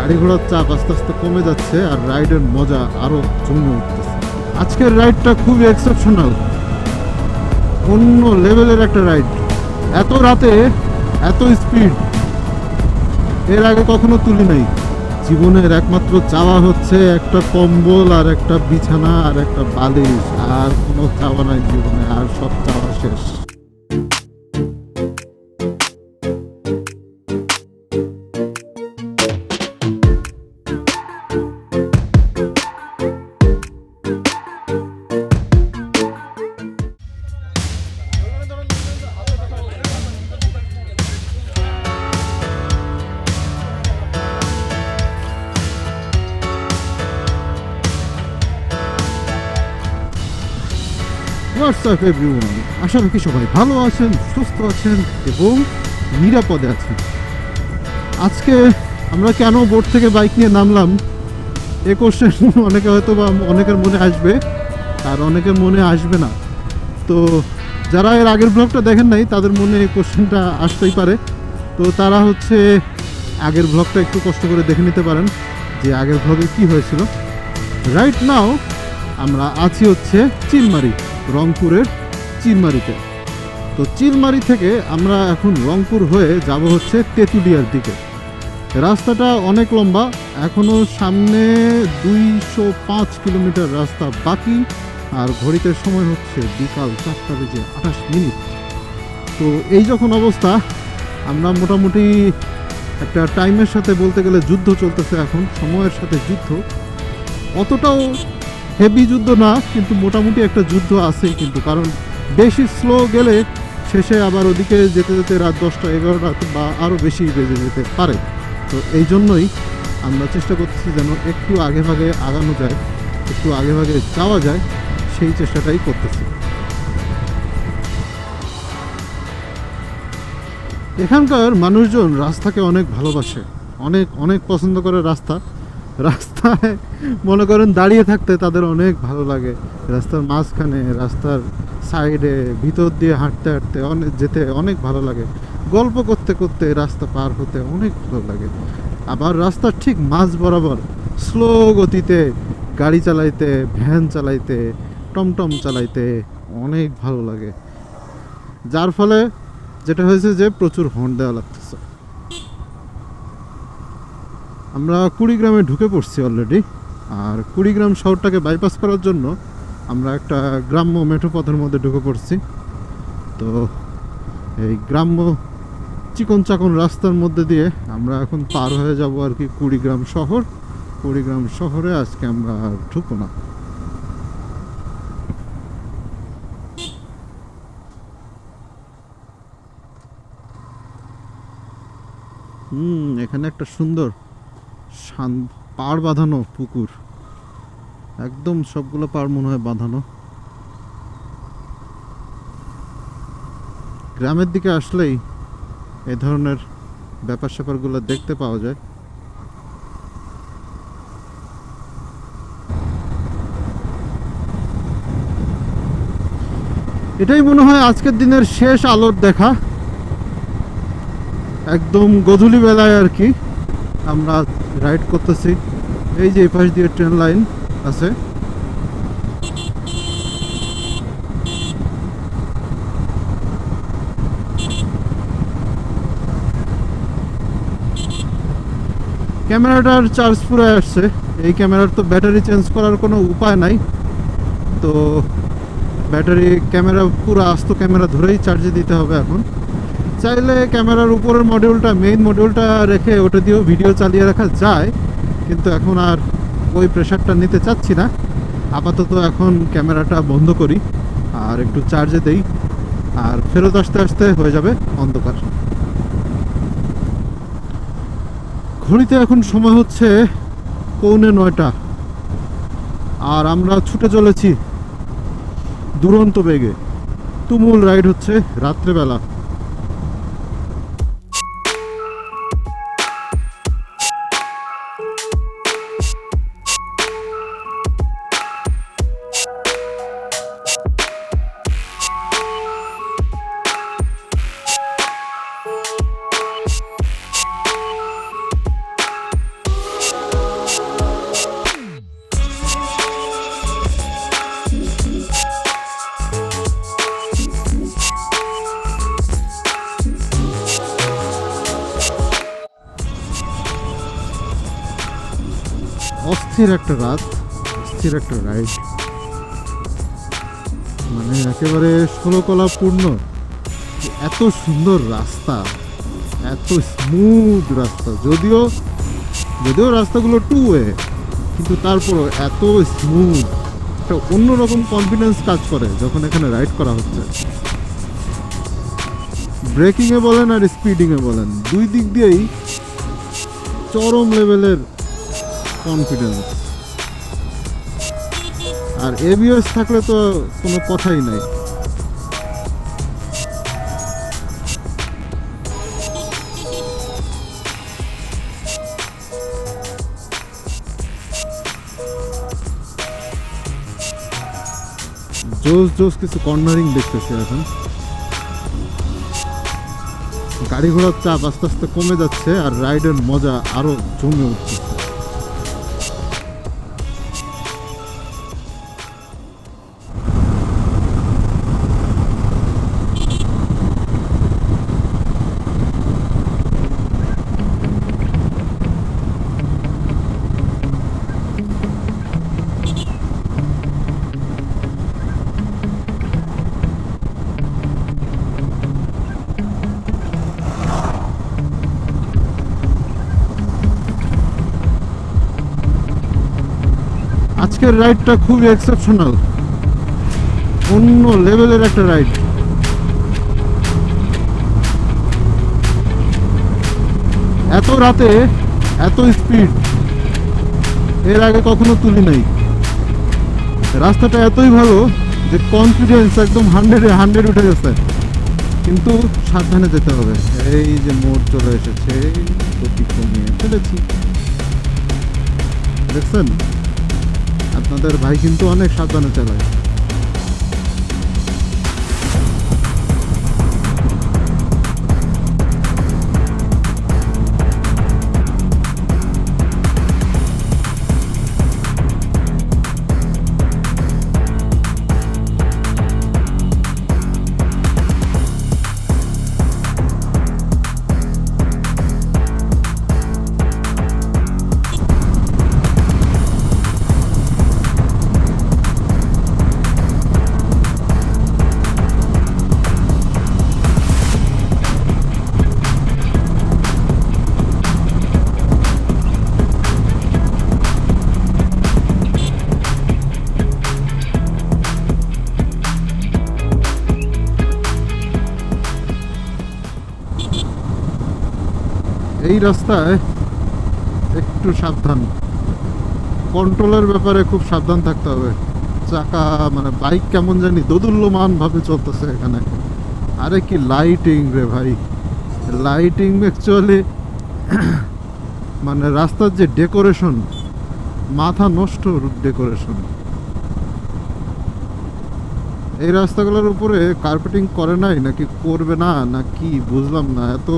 গাড়ি ঘোড়ার চাপ আস্তে আস্তে কমে যাচ্ছে আর রাইডের মজা আরো জমে উঠতেছে। আজকের রাইডটা খুবই এক্সেপশনাল, অন্য লেভেলের একটা রাইড। এত রাতে এত স্পিড এর আগে কখনো তুলি নাই। জীবনের একমাত্র চাওয়া হচ্ছে একটা কম্বল আর একটা বিছানা আর একটা বালিশ, আর কোনো চাওয়া নাই জীবনে, আর সব চাওয়া শেষ। হোয়াটসঅ্যাপ এভরিওয়ান, আশা রাখি সবাই ভালো আছেন, সুস্থ আছেন এবং নিরাপদে আছেন। আজকে আমরা কেন বোট থেকে বাইক নিয়ে নামলাম এ কোশ্চেন অনেকে হয়তো বা অনেকের মনে আসবে আর অনেকের মনে আসবে না। তো যারা এর আগের ব্লগটা দেখেন নাই তাদের মনে এই কোশ্চেনটা আসতেই পারে। তো তারা হচ্ছে আগের ব্লগটা একটু কষ্ট করে দেখে নিতে পারেন যে আগের ব্লগে কি হয়েছিল। রাইট নাও আমরা আছি হচ্ছে চিলমারি, রংপুরের চিলমারিতে। তো চিলমারি থেকে আমরা এখন রংপুর হয়ে যাব হচ্ছে তেতুলিয়ার দিকে। রাস্তাটা অনেক লম্বা, এখনও সামনে 205 কিলোমিটার রাস্তা বাকি, আর ঘড়িতে সময় হচ্ছে বিকাল 4:28। তো এই যখন অবস্থা, আমরা মোটামুটি একটা টাইমের সাথে বলতে গেলে যুদ্ধ চলতেছে এখন, সময়ের সাথে যুদ্ধ। অতটাও হেভি যুদ্ধ না, কিন্তু মোটামুটি একটা যুদ্ধ আছেই কিন্তু, কারণ বেশি স্লো গেলে শেষে আবার ওদিকে যেতে যেতে রাত 10টা 11টা বা আরও বেশি বেজে যেতে পারে। তো এই জন্যই আমরা চেষ্টা করতেছি যেন একটু আগে ভাগে আগানো যায়, একটু আগে ভাগে যাওয়া যায়, সেই চেষ্টাটাই করতেছি। এখানকার মানুষজন রাস্তাকে অনেক ভালোবাসে, অনেক অনেক পছন্দ করে রাস্তায় মনে করেন দাঁড়িয়ে থাকতে তাদের অনেক ভালো লাগে। রাস্তার মাঝখানে, রাস্তার সাইডে, ভিতর দিয়ে হাঁটতে হাঁটতে যেতে অনেক ভালো লাগে। গল্প করতে করতে রাস্তা পার হতে অনেক ভালো লাগে। আবার রাস্তার ঠিক মাঝ বরাবর স্লো গতিতে গাড়ি চালাইতে, ভ্যান চালাইতে, টমটম চালাইতে অনেক ভালো লাগে। যার ফলে যেটা হয়েছে যে প্রচুর হর্ন দেওয়া লাগতেছে। আমরা কুড়িগ্রামে ঢুকে পড়ছি অলরেডি, আর কুড়িগ্রাম শহরটাকে বাইপাস করার জন্য আমরা একটা গ্রাম্য মেঠোপথের মধ্যে ঢুকে পড়ছি। তো এই গ্রাম্য চিকন চাকন রাস্তার মধ্যে দিয়ে আমরা এখন পার হয়ে যাব আর কি কুড়িগ্রাম শহর। কুড়িগ্রাম শহরে আজকে আমরা ঢুকবো না। এখানে একটা সুন্দর পাড় বাঁধানো পুকুর, একদম সবগুলো পাড় মনে হয় বাঁধানো। গ্রামের দিকে আসলেই এই ধরনের ব্যাপার স্যাপারগুলো দেখতে পাওয়া যায়। এটাই মনে হয় আজকের দিনের শেষ আলোর দেখা, একদম গধূলি বেলায় আর কি আমরা রাইড করতেছি। এই যে এই পাশ দিয়ে ট্রেন লাইন আছে। ক্যামেরাটার চার্জ পুরো আসছে। এই ক্যামেরার তো ব্যাটারি চেঞ্জ করার কোনো উপায় নাই। তো ক্যামেরা পুরো আস্ত ক্যামেরা ধরেই চার্জে দিতে হবে এখন। চাইলে ক্যামেরার উপরের মডিউলটা, মেইন মডিউলটা রেখে ওটা দিয়েও ভিডিও চালিয়ে রাখা যায়, কিন্তু এখন আর ওই প্রেশারটা নিতে চাচ্ছি না। আপাতত এখন ক্যামেরাটা বন্ধ করি আর একটু চার্জে দেই, আর ফেরত আসতে আসতে হয়ে যাবে অন্ধকার। ঘড়িতে এখন সময় হচ্ছে 8:45, আর আমরা ছুটে চলেছি দুরন্ত বেগে। তুমুল রাইড হচ্ছে রাত্রেবেলা। অস্থির একটা রাত, অস্থির একটা রাইড, মানে একেবারে ষোলকলাপূর্ণ। এত সুন্দর রাস্তা, এত স্মুথ রাস্তা, যদিও রাস্তাগুলো টু ওয়ে, কিন্তু তারপরও এত স্মুথ, একটা অন্যরকম কনফিডেন্স কাজ করে যখন এখানে রাইড করা হচ্ছে। ব্রেকিংয়ে বলেন আর স্পিডিংয়ে বলেন, দুই দিক দিয়েই চরম লেভেলের কনফিডেন্স। আর এবিএস থাকলে তো কোনো কথাই নাই। জোস জোস কিছু কর্নারিং দেখতেছি এখন। গাড়ি ঘোড়ার চাপ আস্তে আস্তে কমে যাচ্ছে আর রাইডের মজা আরো জমে উঠছে। আজকের রাইডটা খুবই এক্সেপশনাল, অন্য লেভেলের একটা রাইড। এত রাতে এত স্পিড এর আগে কখনো তুলি নাই। রাস্তাটা এতই ভালো যে কনফিডেন্স একদম 100-এ উঠে গেছে, কিন্তু সাবধানে যেতে হবে। এই যে মোড় চলে এসেছে, গতি কমিয়ে ফেলেছি, দেখছেন? আপনাদের ভাই কিন্তু অনেক সাবধানে চালায়। এই রাস্তায় একটু সাবধান, কন্ট্রোলের ব্যাপারে খুব সাবধান থাকতে হবে। চাকা মানে বাইক কেমন জানি দোদুল্যমান ভাবে চলতেছে এখানে। আরে কি লাইটিং রে ভাই, লাইটিং অ্যাকচুয়ালি মানে রাস্তার যে ডেকোরেশন, মাথা নষ্ট ডেকোরেশন। এই রাস্তাগুলোর উপরে কার্পেটিং করে নাই নাকি করবে না, না কি বুঝলাম না। এত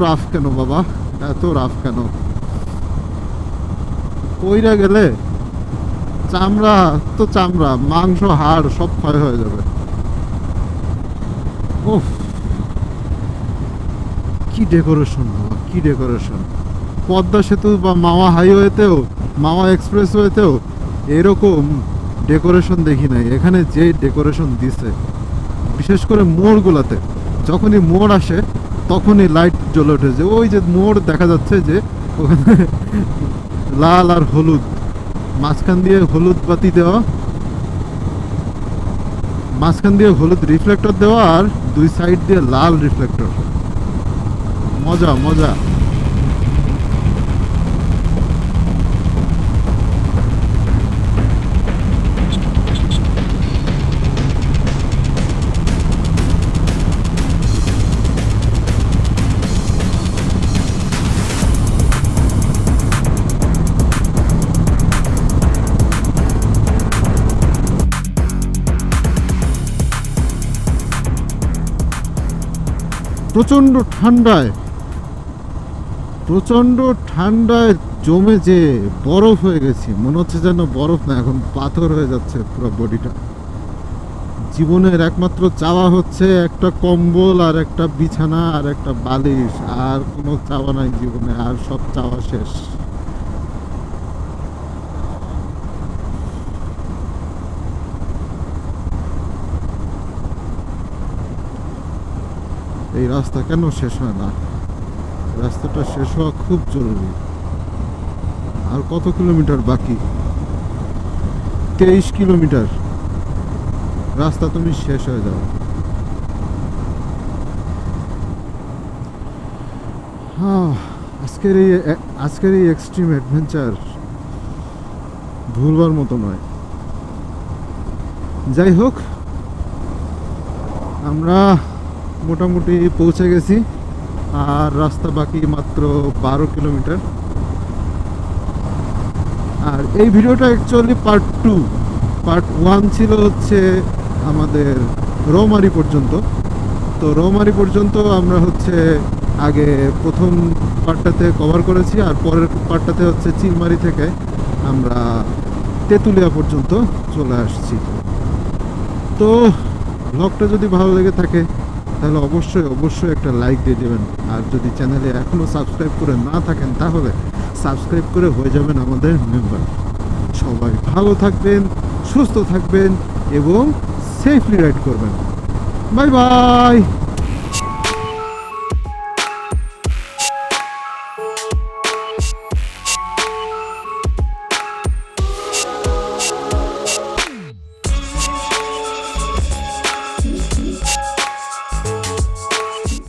রাফ কেন বাবা, এত রাফ কেন? কইরা গেলে চামড়া তো চামড়া, মাংস হাড় সব ক্ষয় হয়ে যাবে। ওহ কি ডেকোরেশন বাবা, কি ডেকোরেশন! পদ্মা সেতু বা মাওয়া হাইওয়েতেও, মাওয়া এক্সপ্রেসওয়েতেও এরকম ডেকোরেশন দেখি নাই। এখানে যে ডেকোরেশন দিছে, বিশেষ করে মোড়গুলাতে, যখনই মোড় আসে তখনই লাইট জ্বলে উঠেছে। ওই যে মোড় দেখা যাচ্ছে যে ওখানে লাল আর হলুদ, মাঝখান দিয়ে হলুদ বাতি দেওয়া, মাঝখান দিয়ে হলুদ রিফ্লেক্টর দেওয়া আর দুই সাইড দিয়ে লাল রিফ্লেক্টর। মজা মজা। প্রচন্ড ঠান্ডায় জমে যে বরফ হয়ে গেছি, মনে হচ্ছে যেন বরফ না, এখন পাথর হয়ে যাচ্ছে পুরো বডিটা। জীবনের একমাত্র চাওয়া হচ্ছে একটা কম্বল আর একটা বিছানা আর একটা বালিশ, আর কোনো চাওয়া নাই জীবনে, আর সব চাওয়া শেষ। এই রাস্তা কেন শেষ হয় না? রাস্তাটা শেষ হওয়া খুব জরুরি। আর কত কিলোমিটার বাকি? 23 কিলোমিটার রাস্তা, তুমি শেষ হয়ে যাও। আজকের এই এক্সট্রিম অ্যাডভেঞ্চার ভুলবার মতো নয়। যাই হোক, আমরা মোটামুটি পৌঁছে গেছি, আর রাস্তা বাকি মাত্র 12 কিলোমিটার। আর এই ভিডিওটা অ্যাকচুয়ালি পার্ট 2। পার্ট 1 ছিল হচ্ছে আমাদের রৌমারি পর্যন্ত। তো রৌমারি পর্যন্ত আমরা হচ্ছে আগে প্রথম পার্টটাতে কভার করেছি, আর পরের পার্টটাতে হচ্ছে চিলমারি থেকে আমরা তেতুলিয়া পর্যন্ত চলে আসছি। তো ব্লগটা যদি ভালো লেগে থাকে তাহলে অবশ্যই একটা লাইক দিয়ে দেবেন। আর যদি চ্যানেলে এখনও সাবস্ক্রাইব করে না থাকেন তাহলে সাবস্ক্রাইব করে হয়ে যাবেন আমাদের মেম্বার। সবাই ভালো থাকবেন, সুস্থ থাকবেন এবং সেফলি রাইড করবেন। Bye bye.